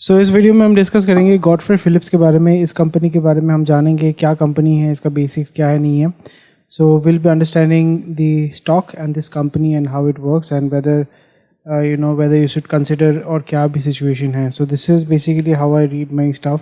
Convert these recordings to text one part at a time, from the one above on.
सो इस वीडियो में हम डिस्कस करेंगे गॉडफ्रे फिलिप्स के बारे में। इस कंपनी के बारे में हम जानेंगे क्या कंपनी है, इसका बेसिक्स क्या है नहीं है। So will be understanding the stock and this company and how it works and whether whether you should consider और क्या भी सिचुएशन है। So this is basically how I read my stock,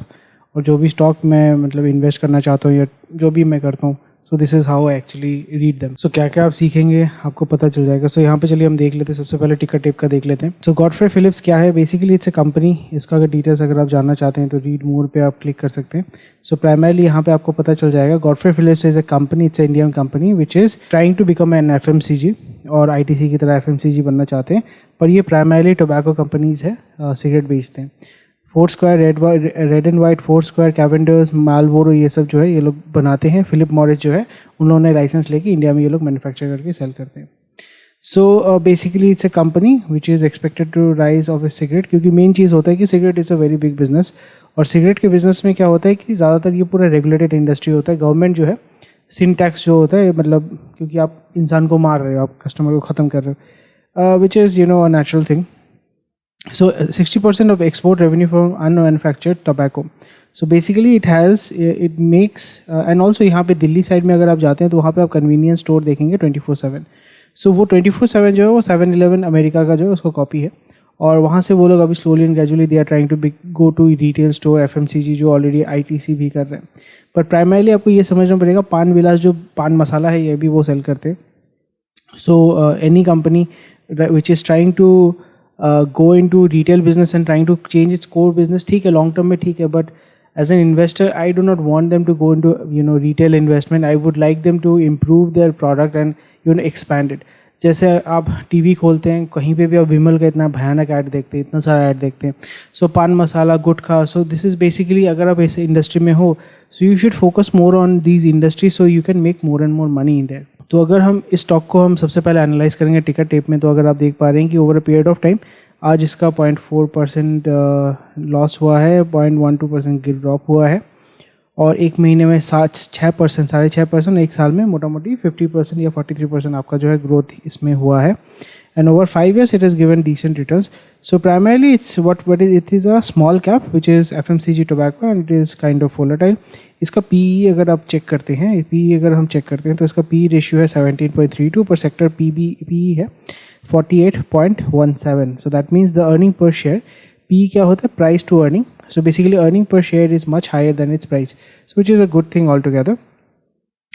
और जो भी स्टॉक मैं मतलब इन्वेस्ट करना चाहता हूँ या जो भी मैं करता हूँ, so this is how I actually read them. So क्या क्या आप सीखेंगे आपको पता चल जाएगा। सो यहाँ पे चलिए हम देख लेते हैं। सबसे पहले टिकर टेप का देख लेते हैं। सो गॉडफ्रे फिलिप्स क्या है, बेसिकली इट्स ए कंपनी। इसका अगर डिटेल्स अगर आप जानना चाहते हैं तो रीड मोर पे आप क्लिक कर सकते हैं। सो प्राइमरली यहाँ पे आपको पता चल जाएगा Godfrey Phillips is a company, it's a Indian company which is trying to become an FMCG और ITC की तरह FMCG बनना चाहते हैं, पर ये प्राइमरली टोबैको कंपनीज है, सिगरेट बेचते हैं। फोर्स्क्वायर, रेड एंड वाइट, फोर्स्क्वायर, कैवेंडर्स, मालबोरो, ये सब जो है ये लोग बनाते हैं। फिलिप मॉरिस जो है उन्होंने लाइसेंस लेके इंडिया में ये लोग मैन्युफैक्चर करके सेल करते हैं। So basically it's a company which is expected to rise of a cigarette, क्योंकि मेन चीज़ होता है कि cigarette is a very big business. और सिगरेट के बिजनेस में क्या होता है कि ज़्यादातर ये पूरा रेगुलेटेड इंडस्ट्री होता है। गवर्नमेंट जो है सिन टैक्स जो होता है, मतलब क्योंकि आप इंसान को मार रहे हो, आप कस्टमर को ख़त्म कर रहे हो, विच is a natural thing. So 60% of export revenue from unmanufactured tobacco. So basically it makes and also यहाँ पे दिल्ली साइड में अगर आप जाते हैं तो वहाँ पे आप कन्वीनियंस स्टोर देखेंगे 24/7। सो वो 24/7 जो है वो 7-Eleven अमेरिका का जो है उसको कॉपी है, और वहाँ से वो लोग अभी slowly and gradually they are trying to go to retail store FMCG जो ऑलरेडी ITC भी कर रहे हैं। पर प्राइमरली आपको ये समझना पड़ेगा, पान विलास जो पान मसाला है ये भी वो सेल करते हैं। So any company which is trying to go into retail business and trying to change its core business, ठीक है, लॉन्ग टर्म में ठीक है, but as an investor I do not want them to go into retail investment. I would like them to improve their product and expand it. जैसे आप TV खोलते हैं, कहीं पे भी आप विमल का इतना भयानक ऐड देखते हैं, इतना सारा ऐड देखते हैं। सो पान मसाला, गुटखा, सो दिस इज़ बेसिकली अगर आप ऐसे इंडस्ट्री में हो, so you should focus more on these industry so you can make more and more money in their. तो अगर हम इस स्टॉक को हम सबसे पहले एनालाइज करेंगे टिकर टेप में, तो अगर आप देख पा रहे हैं कि over a period of time आज इसका 0.4% लॉस हुआ है, 0.12% गिर ड्रॉप हुआ है, और एक महीने में 6%, 6.5%, एक साल में मोटा मोटी 50% या 43% आपका जो है ग्रोथ इसमें हुआ है। And over 5 years it has given decent returns. So primarily it is a small cap which is FMCG tobacco and it is kind of volatile. इसका PE अगर आप चेक करते हैं, PE अगर हम चेक करते हैं तो इसका PE रेशियो है 17.32, पर सेक्टर PE है 48.17. So that means the earning per share, PE क्या होता है, price to earning. So basically earning per share is much higher than its price, so which is a good thing altogether.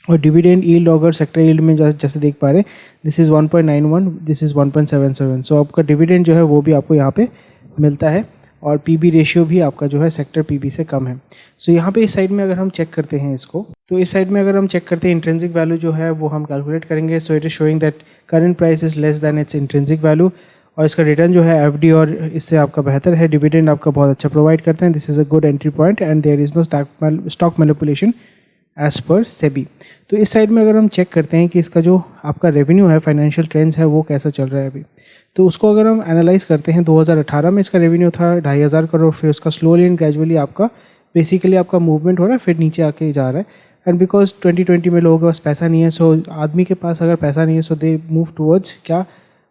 और dividend yield अगर sector yield में जैसे देख पा रहे हैं, दिस इज़ 1.91, दिस इज़ 1.77। सो आपका डिविडेंड जो है वो भी आपको यहाँ पे मिलता है, और PB रेशियो भी आपका जो है सेक्टर PB से कम है। सो यहाँ पे इस साइड में अगर हम चेक करते हैं इसको, तो इस साइड में अगर हम चेक करते हैं इंट्रिंसिक वैल्यू जो है वो हम कैलकुलेट करेंगे। सो it is showing that current price is less than it's intrinsic value, और इसका रिटर्न जो है FD और इससे आपका बेहतर है। डिविडेंड आपका बहुत अच्छा प्रोवाइड करते हैं। This is a good entry point and there is no stock manipulation as per SEBI. तो इस साइड में अगर हम चेक करते हैं कि इसका जो आपका रेवेन्यू है, फाइनेंशियल ट्रेंड्स है, वो कैसा चल रहा है अभी, तो उसको अगर हम एनालाइज करते हैं, 2018 में इसका रेवेन्यू था 2,500 करोड़, फिर उसका स्लोली एंड ग्रेजुअली आपका बेसिकली आपका मूवमेंट हो रहा है, फिर नीचे आके जा रहा है। एंड बिकॉज 2020 में लोगों के पास पैसा नहीं है, सो आदमी के पास अगर पैसा नहीं है, सो दे मूव टूवर्ड्स क्या,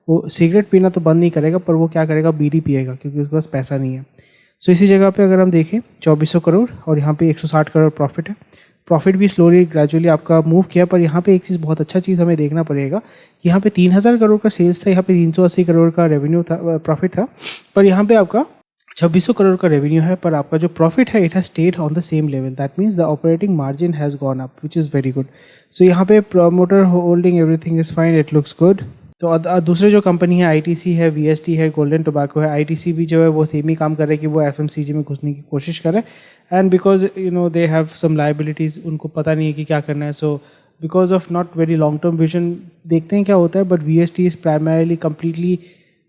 वो सिगरेट पीना तो बंद नहीं करेगा, पर वो क्या करेगा, बीड़ी पिएगा, क्योंकि उसके पास पैसा नहीं है। सो इसी जगह पे अगर हम देखें 2400 करोड़ और यहाँ पे 160 करोड़ प्रॉफिट है। प्रॉफिट भी स्लोली ग्रेजुअली आपका मूव किया, पर यहाँ पे एक चीज़ बहुत अच्छा चीज़ हमें देखना पड़ेगा, यहाँ पे 3,000 करोड़ का सेल्स था, यहाँ पे 380 करोड़ का रेवेन्यू था, प्रॉफिट था, पर यहाँ पे आपका 2600 करोड़ का रेवेन्यू है, पर आपका जो प्रॉफिट है it has stayed on the same level. That means the operating margin has gone up which is very good. So यहाँ पे promoter holding everything is fine, it looks good. तो दूसरे जो कंपनी है ITC है, VST है, golden tobacco है। ITC भी जो है वो सेम ही काम कर रहे हैं कि वो FMCG में घुसने की कोशिश कर रहे हैं, and because they have some liabilities, उनको पता नहीं है कि क्या करना है। So because of not very long term vision, देखते हैं क्या होता है, but VST is primarily completely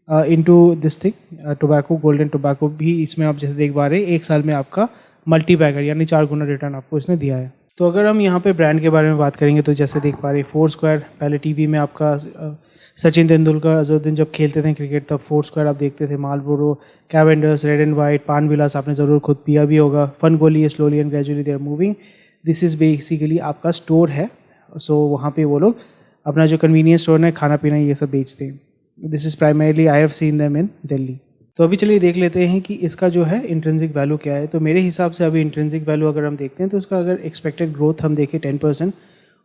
into this thing tobacco, golden tobacco भी इसमें आप जैसे देख पा रहे हैं, एक साल में आपका मल्टीपैकर यानी 4 गुना रिटर्न आपको इसने दिया है। तो अगर हम यहाँ पे ब्रांड के बारे में बात करेंगे, तो जैसे देख पा रहे हैं फोर्स्क्वायर, पहले TV में आपका सचिन तेंदुलकर अजहरुद्दीन जब खेलते थे क्रिकेट, तब फोर्स्क्वायर आप देखते थे। मालबोरो, कैवेंडर्स, रेड एंड वाइट, पान विलास आपने ज़रूर खुद पिया भी होगा। फन गोली, slowly and gradually they are moving. This is basically आपका स्टोर है। सो वहाँ पे वो लोग अपना जो कन्वीनियंस स्टोर है, खाना पीना ये सब बेचते हैं। This is primarily I have seen them in Delhi. तो अभी चलिए देख लेते हैं कि इसका जो है इंट्रिंसिक वैल्यू क्या है। तो मेरे हिसाब से अभी इंट्रिंसिक वैल्यू अगर हम देखते हैं तो उसका अगर एक्सपेक्टेड ग्रोथ हम देखें 10%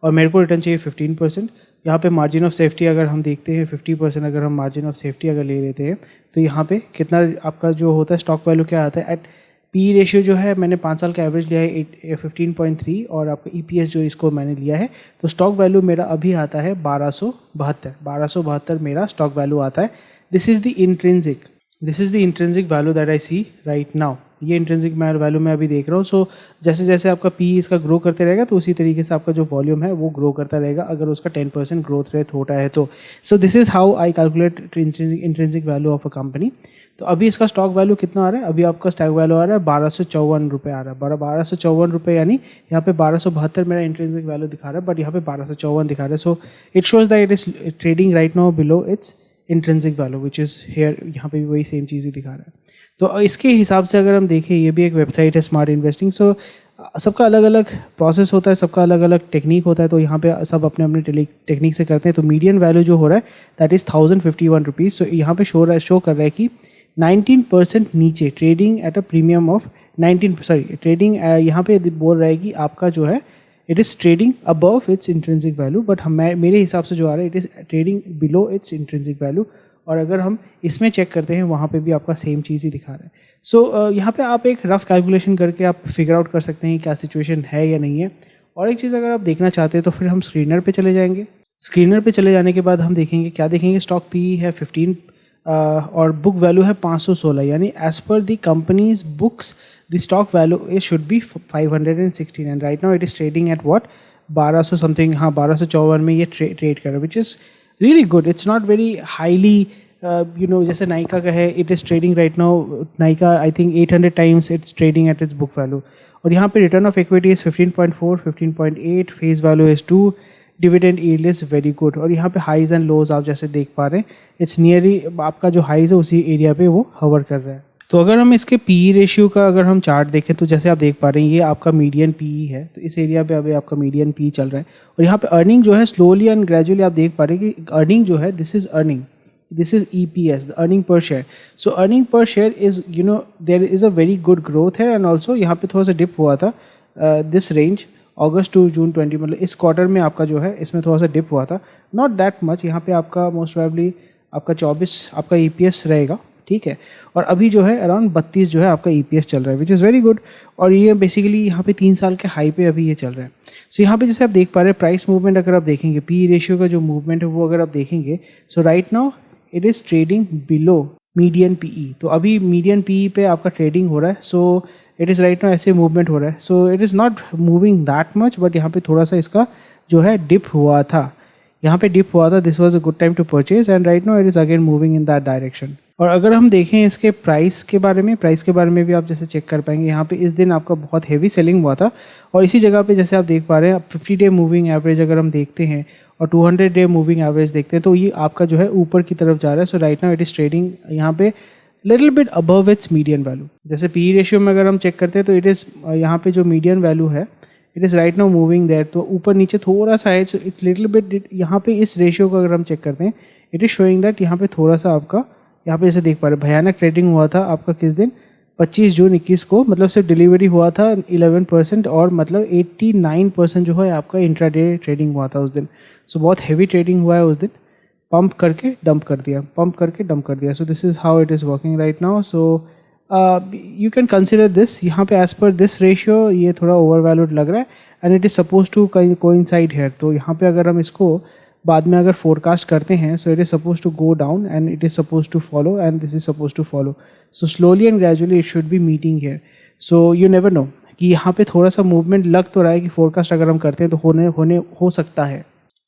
और मेरे को रिटर्न चाहिए 15%। यहाँ पे मार्जिन ऑफ सेफ्टी अगर हम देखते हैं 50% अगर हम मार्जिन ऑफ सेफ्टी अगर ले लेते हैं तो यहाँ पे कितना आपका जो होता है स्टॉक वैल्यू क्या आता है। एट पी रेशियो जो है मैंने 5 साल का एवरेज लिया है 15.3 और आपका ईपीएस जो इसको मैंने लिया है तो स्टॉक वैल्यू मेरा अभी आता है 1272 मेरा स्टॉक वैल्यू आता है। This is the intrinsic value that I see right now. ये इंट्रिंसिक वैल्यू मैं अभी देख रहा हूँ। सो जैसे जैसे आपका पी इसका ग्रो करते रहेगा तो उसी तरीके से आपका जो वॉल्यूम है वो ग्रो करता रहेगा अगर उसका 10% ग्रोथ रेट होता है तो। सो this is how I calculate intrinsic value of a company. तो अभी इसका स्टॉक वैल्यू कितना आ रहा है, अभी आपका स्टॉक वैल्यू आ रहा है 1254 रुपये आ रहा है। 1254 रुपये यानी यहाँ पे 1272 मेरा इंट्रिंसिक वैल्यू दिखा रहा है बट यहाँ पे 1254 दिखा रहा है। So it shows that it is trading right now below it's intrinsic value which is here. यहाँ पे भी वही सेम चीज़ ही दिखा रहा है। तो इसके हिसाब से अगर हम देखें ये भी एक वेबसाइट है स्मार्ट इन्वेस्टिंग। सो सबका अलग अलग प्रोसेस होता है, सबका अलग अलग टेक्निक होता है। तो यहाँ पे सब अपने अपने टेक्निक से करते हैं। तो मीडियन वैल्यू जो हो रहा है दैट इज़ 1051 रुपीज़। सो यहाँ पे शो कर रहा है कि 19% नीचे trading at a premium of trading यहाँ पे बोल रहा है कि आपका जो है it is trading above it's intrinsic value but मेरे हिसाब से जो आ रहा है it is trading below it's intrinsic value. और अगर हम इसमें चेक करते हैं वहाँ पे भी आपका सेम चीज़ ही दिखा रहा है। सो यहाँ पे आप एक रफ कैलकुलेशन करके आप फिगर आउट कर सकते हैं क्या सिचुएशन है या नहीं है। और एक चीज़ अगर आप देखना चाहते हैं तो फिर हम स्क्रीनर पे चले जाएंगे। स्क्रीनर पे चले जाने के बाद हम देखेंगे क्या देखेंगे, स्टॉक पी है 15 और बुक वैल्यू है 516 यानी as per the company's books the stock value it should be 516 and right now it is trading at what 1200 something. हाँ 1254 में ये ट्रेड कर रहा है which is really good. It's not very highly जैसे नाइका का है it is trading right now Nykaa I think 800 times it's trading at its book value. और यहाँ पे return of equity is 15.4 15.8 face value is 2 dividend yield is very good. और यहाँ पे highs and lows आप जैसे देख पा रहे हैं इट्स नियरली आपका जो हाइज है उसी एरिया पे वो हवर कर रहा है। तो अगर हम इसके पी रेशियो का अगर हम चार्ट देखें तो जैसे आप देख पा रहे हैं ये आपका मीडियन पी है। तो इस एरिया पे अभी आपका मीडियन पी चल रहा है और यहाँ पे अर्निंग जो है स्लोली एंड ग्रेजुअली आप देख पा रहे हैं कि अर्निंग जो है this is EPS the earning per share. So earning per share is there is a very good growth है। एंड ऑल्सो यहाँ पे थोड़ा सा डिप हुआ था this range August to June 20 मतलब इस क्वार्टर में आपका जो है इसमें थोड़ा सा डिप हुआ था, नॉट दैट मच। यहाँ पे आपका मोस्ट प्रोबेबली आपका 24 आपका EPS रहेगा, ठीक है। और अभी जो है अराउंड 32 जो है आपका EPS चल रहा है विच इज़ वेरी गुड। और ये बेसिकली यहाँ पे 3 साल के हाई पे अभी ये चल रहा है। सो यहाँ पे जैसे आप देख पा रहे हैं प्राइस मूवमेंट अगर आप देखेंगे पी रेशियो का जो मूवमेंट है वो अगर आप देखेंगे so right now it is trading below median PE। तो अभी मीडियन PE पे आपका ट्रेडिंग हो रहा है। सो इट इज़ राइट नाउ ऐसे मूवमेंट हो रहा है। सो it is not moving that much but यहाँ पे थोड़ा सा इसका जो है डिप हुआ था, यहाँ पे डिप हुआ था। This was a good time to purchase and right now it is again moving in that direction. और अगर हम देखें इसके प्राइस के बारे में भी आप जैसे चेक कर पाएंगे यहाँ पे इस दिन आपका बहुत हेवी सेलिंग हुआ था। और इसी जगह पे जैसे आप देख पा रहे हैं 50 डे मूविंग एवरेज अगर हम देखते हैं और 200 डे मूविंग एवरेज देखते हैं तो ये आपका जो है ऊपर की तरफ जा रहा है। So right now it is trading यहाँ पे little bit above its median value. जैसे पी रेशियो में अगर हम चेक करते हैं तो इट इज़ यहाँ पे जो मीडियन वैल्यू है it is right now moving there. तो ऊपर नीचे थोड़ा सा है। सो इट्स लिटिल बिट यहाँ पे इस रेशियो को अगर हम चेक करते हैं इट इज़ शोइंग दैट यहाँ पे थोड़ा सा आपका यहाँ पे जैसे देख पा रहे भयानक ट्रेडिंग हुआ था आपका किस दिन 25 जून 21 को, मतलब सिर्फ डिलीवरी हुआ था 11% और मतलब 89% जो है आपका इंट्राडे ट्रेडिंग हुआ था उस दिन। सो बहुत हैवी ट्रेडिंग हुआ है उस दिन, पंप करके डंप कर दिया। सो this is how it is working right now. So you can consider this यहाँ पे एज पर दिस रेशियो ये थोड़ा ओवर वैल्यूड लग रहा है and it is suppose to coincide here. तो यहाँ पे अगर हम इसको बाद में अगर फोरकास्ट करते हैं so it is suppose to go down and it is suppose to follow and this is suppose to follow. So slowly and gradually it should be meeting here. So you never know कि यहाँ पे थोड़ा सा movement लग तो रहा है कि फोरकास्ट अगर हम करते हैं तो हो सकता है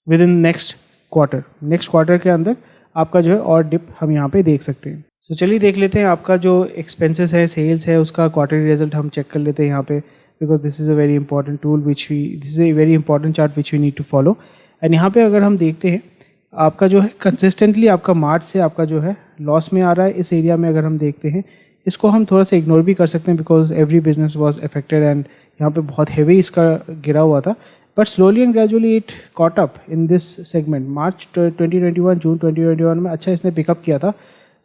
विद इन नेक्स्ट क्वार्टर के अंदर आपका जो है और डिप हम यहाँ पे देख सकते हैं। सो चलिए देख लेते हैं आपका जो एक्सपेंसेस है सेल्स है उसका क्वार्टरली रिजल्ट हम चेक कर लेते हैं यहाँ पे because this is a very important tool this is a very important chart which we need to follow. And यहाँ पे अगर हम देखते हैं आपका जो है कंसिस्टेंटली आपका मार्च से आपका जो है लॉस में आ रहा है। इस एरिया में अगर हम देखते हैं इसको हम थोड़ा सा इग्नोर भी कर सकते हैं because every business was affected and यहाँ पे बहुत हेवी इसका गिरा हुआ था। But slowly and gradually it caught up in this segment. March 2021 June 2021 में अच्छा इसने पिकअप किया था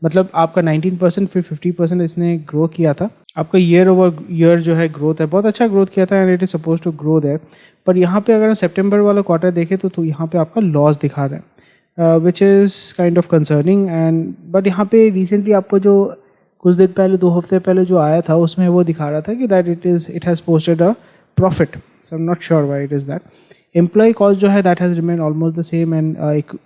मतलब आपका 19% फिर 50% इसने ग्रो किया था। आपका ईयर ओवर ईयर जो है ग्रोथ है, बहुत अच्छा ग्रोथ किया था and it is suppose to grow there. पर यहाँ पे अगर सितंबर वाला क्वार्टर देखें तो यहाँ पे आपका लॉस दिखा रहा है, which is kind of concerning. And but यहाँ पे रिसेंटली आपको जो कुछ दिन पहले 2 हफ्ते पहले जो आया था उसमें वो दिखा रहा था कि that it has posted a profit. So I am not sure why it is that. Employ cost जो है that has remain almost the same and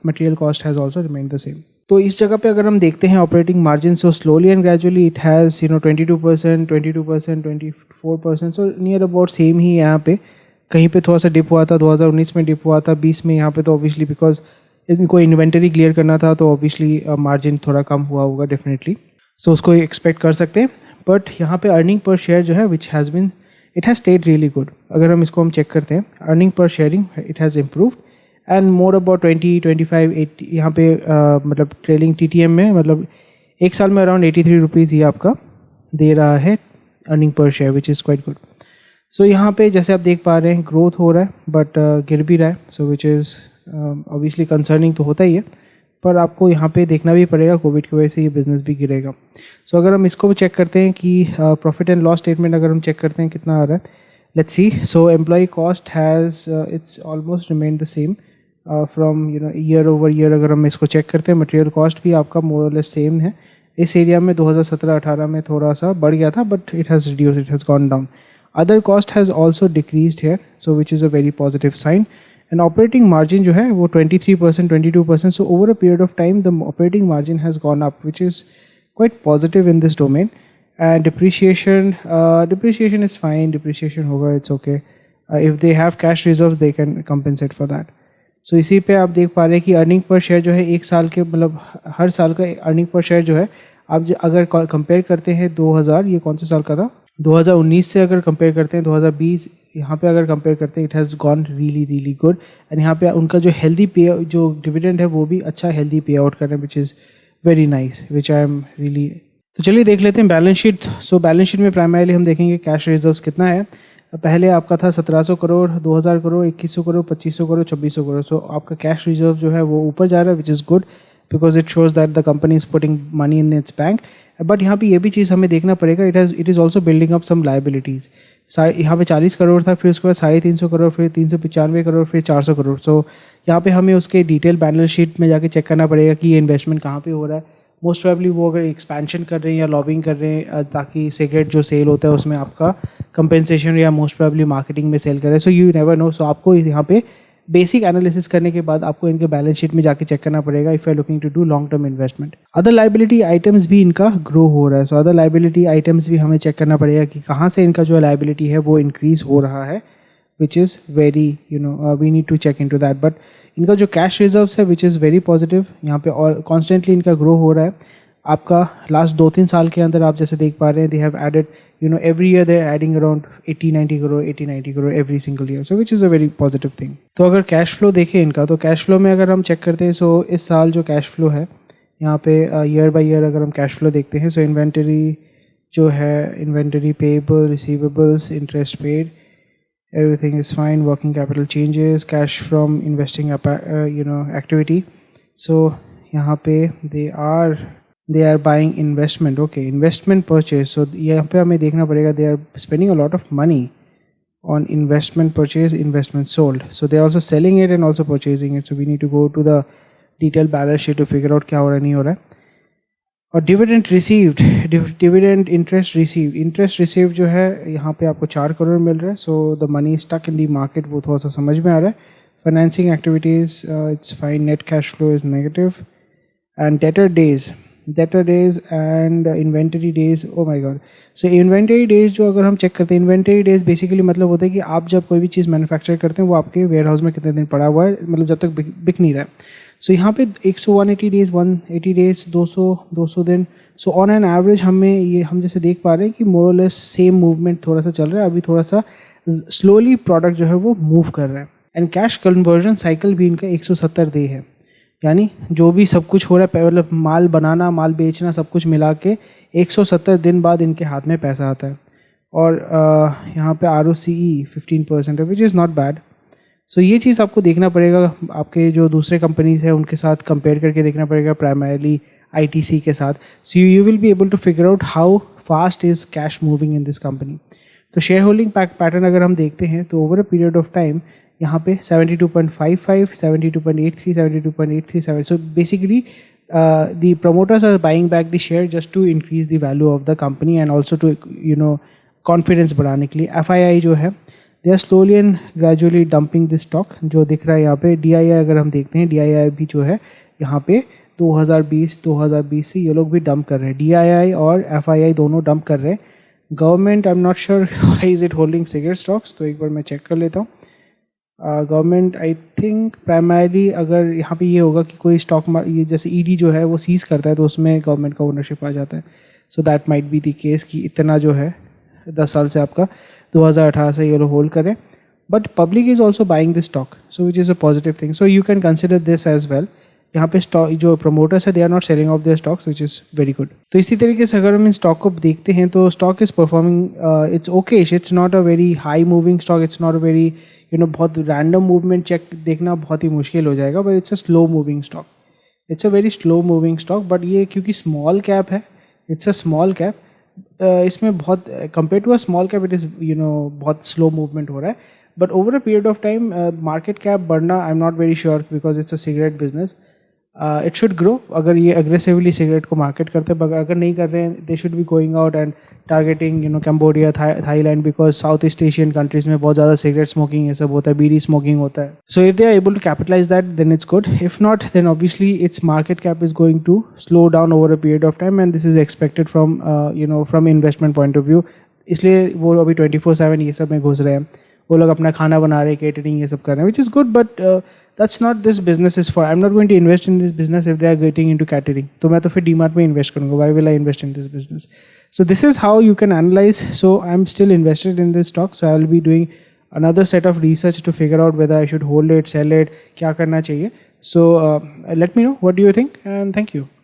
material cost has also remain the same. तो इस जगह पे अगर हम देखते हैं operating margin, so slowly and gradually it has 22%, 22%, 24%, so near about same ही यहाँ पे। कहीं पे थोड़ा सा डिप हुआ था 2019 में, डिप हुआ था 20 में। यहाँ पे तो ऑब्वियसली बिकॉज इनको इन्वेंटरी क्लियर करना था तो ऑब्वियसली मार्जिन थोड़ा कम हुआ होगा डेफिनेटली, सो उसको एक्सपेक्ट कर सकते हैं। बट यहाँ पे अर्निंग पर शेयर जो है which has been it has stayed really good. अगर हम इसको चेक करते हैं earning per sharing it has improved and more about 20, 25, 80 यहाँ पे मतलब ट्रेलिंग TTM में मतलब एक साल में अराउंड 83 रुपीज़ ये आपका दे रहा है earning per share which is quite good. So यहाँ पे जैसे आप देख पा रहे हैं ग्रोथ हो रहा है बट गिर भी रहा है, सो विच इज़ ऑब्वियसली कंसर्निंग तो होता ही है। पर आपको यहाँ पे देखना भी पड़ेगा कोविड की वजह से ये बिज़नेस भी गिरेगा। सो अगर हम इसको भी चेक करते हैं कि प्रॉफिट एंड लॉस स्टेटमेंट अगर हम चेक करते हैं कितना आ रहा है, let's see. So employ cost has it's almost remain the same from year over year. अगर हम इसको चेक करते हैं मटेरियल कॉस्ट भी आपका मोर और लेस सेम है। इस एरिया में 2017-18 में थोड़ा सा बढ़ गया था but it has reduce, it has gone down. Other cost has also decreased here, so which is a very positive sign. And operating margin जो है वो 23%, 22%, so over a period of time the operating margin has gone up which is quite positive in this domain. And depreciation is fine, depreciation होगा, it's okay. If they have cash reserve they can compensate for that. सो इसी पे आप देख पा रहे हैं कि earning per share जो है एक साल के मतलब हर साल का अर्निंग पर शेयर जो है आप अगर कंपेयर करते हैं 2000, ये कौन से साल का था, 2019 से अगर कंपेयर करते हैं 2020, यहाँ पे अगर कंपेयर करते हैं it has gone really really good. And यहाँ पे उनका जो हेल्दी पे जो डिविडेंड है वो भी अच्छा हेल्दी पे आउट कर रहे हैं विच is very nice, which I am really. तो चलिए देख लेते हैं balance sheet. So balance sheet में प्राइमरीली हम देखेंगे कैश रिजर्व्स कितना है। पहले आपका था 1700 करोड़, 2000 करोड़, 2100 करोड़, 2500 करोड़, 2600 करोड़। सो आपका कैश रिजर्व जो है वो ऊपर जा रहा है which is good because it shows that the company is putting money in its bank. But यहाँ पे ये भी चीज़ हमें देखना पड़ेगा, it is also building up some liabilities. यहाँ पे 40 करोड़ था, फिर उसके बाद 350 करोड़, फिर 395 करोड़, फिर 400 करोड़। सो यहाँ पे हमें उसके डिटेल बैलेंस शीट में जाके चेक करना पड़ेगा कि ये इन्वेस्टमेंट कहाँ पे हो रहा है। मोस्ट प्रोबेबली वो अगर एक्सपेंशन कर रहे हैं या लॉबिंग कर रहे हैं ताकि सिगरेट जो सेल होता है उसमें आपका कंपेंसेशन या मोस्ट प्रोबेबली मार्केटिंग में सेल कर रहे हैं। So you never know. So आपको यहाँ पे बेसिक एनालिसिस करने के बाद आपको इनके बैलेंस शीट में जाके चेक करना पड़ेगा if you are looking to do long term investment. Other liability items भी इनका ग्रो हो रहा है। सो अदर लाइबिलिटी आइटम्स भी हमें चेक करना पड़ेगा कि कहाँ से इनका जो लाइबिलिटी है वो इंक्रीज़ हो रहा है which is very we need to check in to that. But इनका जो कैश रिजर्व्स है विच इज़ वेरी पॉजिटिव, यहाँ पे और कॉन्स्टेंटली इनका ग्रो हो रहा है। आपका लास्ट 2-3 साल के अंदर आप जैसे देख पा रहे हैं they have added every year they're adding around 80-90 crore 80-90 crore every single year, so which is a very positive thing. तो अगर कैश फ्लो देखें इनका, तो कैश फ्लो में अगर हम चेक करते हैं सो इस साल जो कैश फ्लो है यहाँ पे ईयर बाय ईयर अगर हम कैश फ्लो देखते हैं सो इन्वेंटरी जो है, inventory payable, receivables, interest paid, everything is fine. Working capital changes, cash from investing activity. So यहाँ पे they are buying investment. Okay, investment purchase. So यहाँ पे हमें देखना पड़ेगा they are spending a lot of money on investment purchase, investment sold. So they are also selling it and also purchasing it. So we need to go to the detailed balance sheet to figure out क्या हो रहा है नहीं हो रहा है. और dividend received, dividend interest receive जो है यहाँ पे आपको 4 करोड़ मिल रहा है. So the money stuck in the market, वो थोड़ा सा समझ में आ रहा है. Financing activities it's fine, net cash flow is negative. And debtor days and inventory days, oh my god. So inventory days जो अगर हम चेक करते हैं, इन्वेंटरी डेज बेसिकली मतलब होता है कि आप जब कोई भी चीज़ मैन्युफैक्चर करते हैं वो आपके वेयर हाउस में कितने दिन पड़ा हुआ है, मतलब जब तक बिक नहीं रहा है. सो यहाँ पे 180 डेज, 180 डेज, 200 दिन. सो ऑन एन एवरेज हम जैसे देख पा रहे हैं कि मोर और लेस सेम मूवमेंट थोड़ा सा चल रहा है. अभी थोड़ा सा स्लोली प्रोडक्ट जो है वो मूव कर रहा है. एंड कैश कन्वर्जन साइकिल भी इनका 170 डे है. यानी जो भी सब कुछ हो रहा है, मतलब माल बनाना, माल बेचना, सब कुछ मिला के 170 दिन बाद इनके हाथ में पैसा आता है. और यहाँ पे ROCE 15% है, विच इज़ नॉट बैड. सो ये चीज़ आपको देखना पड़ेगा, आपके जो दूसरे कंपनीज हैं उनके साथ कंपेयर करके देखना पड़ेगा, प्राइमरली ITC के साथ. So you will be able to figure out how fast is cash moving in this company. तो शेयर होल्डिंग पैटर्न अगर हम देखते हैं तो over a period of time यहाँ पे 72.55, 72.83, 72.837. So basically, the promoters are buying back the share just to increase the value of the company and also to confidence बढ़ाने के लिए. FII जो है they are slowly and gradually dumping this stock. जो दिख रहा है यहाँ पे DII अगर हम देखते हैं, DII भी जो है यहाँ पे 2020 से ये लोग भी डंप कर रहे हैं. DII और FII दोनों डंप कर रहे हैं. Government I am not sure why is it holding cigarette stocks, तो एक बार मैं चेक कर लेता हूँ. गवर्नमेंट आई थिंक प्राइमरीली अगर यहाँ पे ये होगा कि कोई स्टॉक ये जैसे ED जो है वो सीज करता है तो उसमें गवर्नमेंट का ओनरशिप आ जाता है. So that might be the case कि इतना जो है 10 साल से आपका 2018 से ये लोग होल्ड करें. But public is also buying this stock, so which is a positive thing. So you can consider this as well. यहाँ पे स्टॉक जो प्रमोटर्स है they are not selling off their stocks which is very good. तो इसी तरीके से अगर हम इन स्टॉक को देखते हैं तो stock is performing, it's okayish, it's not a very high moving stock, it's not a very बहुत रैंडम मूवमेंट चेक देखना बहुत ही मुश्किल हो जाएगा. But it's a slow moving stock, it's a very slow moving stock. But ये क्योंकि small cap है, इट्स अ स्मॉल कैप, इसमें बहुत compare to a small cap it is बहुत स्लो मूवमेंट हो रहा है. But over a period of time market cap बढ़ना I am not very sure because it's a cigarette business. It should grow अगर ये aggressively cigarette को market करते हैं. अगर नहीं कर रहे हैं they should be going out and targeting Cambodia, Thailand, because south east Asian countries में बहुत ज़्यादा सिगरेट स्मोकिंग ये सब होता है, बीड़ी स्मोकिंग होता है. So if they are able to capitalise that then it's good. If not then obviously it's market cap is going to slow down over a period of time and this is expected from investment point of view. इसलिए वो अभी 24/7 ये सब में घुस रहे हैं. वो लोग अपना खाना बना रहे हैं, केटरिंग ये सब कर रहे हैं, विच is good. But that's not this business is for. I'm not going to invest in this business if they are getting into catering. तो मैं तो फिर DMart में invest करूँगा. Why will I invest in this business? So this is how you can analyze. So I'm still invested in this stock. So I will be doing another set of research to figure out whether I should hold it, sell it, क्या करना चाहिए. So let me know what do you think and thank you.